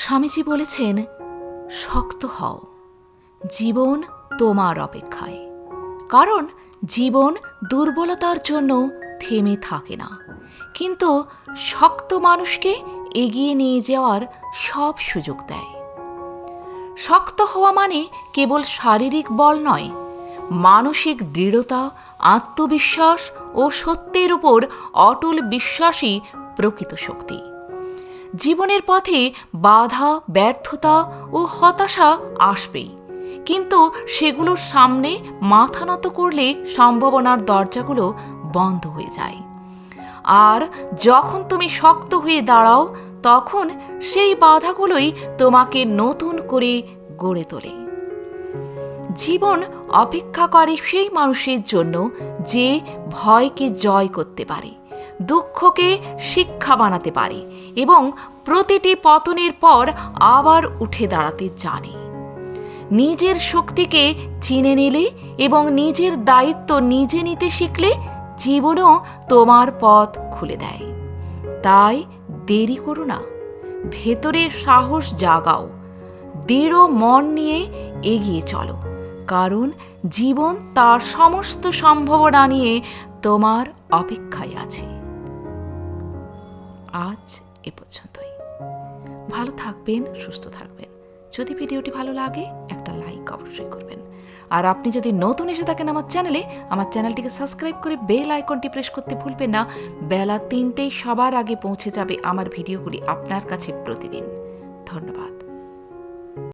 স্বামীজি বলেছেন, শক্ত হও, জীবন তোমার অপেক্ষায়। কারণ জীবন দুর্বলতার জন্য থেমে থাকে না, কিন্তু শক্ত মানুষকে এগিয়ে নিয়ে যাওয়ার সব সুযোগ দেয়। শক্ত হওয়া মানে কেবল শারীরিক বল নয়, মানসিক দৃঢ়তা, আত্মবিশ্বাস ও সত্যের উপর অটল বিশ্বাসই প্রকৃত শক্তি। জীবনের পথে বাধা, ব্যর্থতা ও হতাশা আসবেই, কিন্তু সেগুলোর সামনে মাথা নত করলে সম্ভাবনার দরজাগুলো বন্ধ হয়ে যায়। আর যখন তুমি শক্ত হয়ে দাঁড়াও, তখন সেই বাধাগুলোই তোমাকে নতুন করে গড়ে তোলে। জীবন অপেক্ষা করে সেই মানুষের জন্য যে ভয়কে জয় করতে পারে, দুঃখকে শিক্ষা বানাতে পারে এবং প্রতিটি পতনের পর আবার উঠে দাঁড়াতে জানে। নিজের শক্তিকে চিনে নিলে এবং নিজের দায়িত্ব নিজে নিতে শিখলে জীবনও তোমার পথ খুলে দেয়। তাই দেরি করো না, ভেতরে সাহস জাগাও, দৃঢ় মন নিয়ে এগিয়ে চলো, কারণ জীবন তার সমস্ত সম্ভাবনা নিয়ে তোমার অপেক্ষায় আছে। আজ এ পর্যন্তই। ভালো থাকবেন, সুস্থ থাকবেন। যদি ভিডিওটি ভালো লাগে একটা লাইক অবশ্যই করবেন। আর আপনি যদি নতুন এসে থাকেন আমার চ্যানেলটিকে সাবস্ক্রাইব করে বেল আইকনটি প্রেস করতে ভুলবেন না। বেলা 3টেই সবার আগে পৌঁছে যাবে আমার ভিডিওগুলি আপনার কাছে প্রতিদিন। ধন্যবাদ।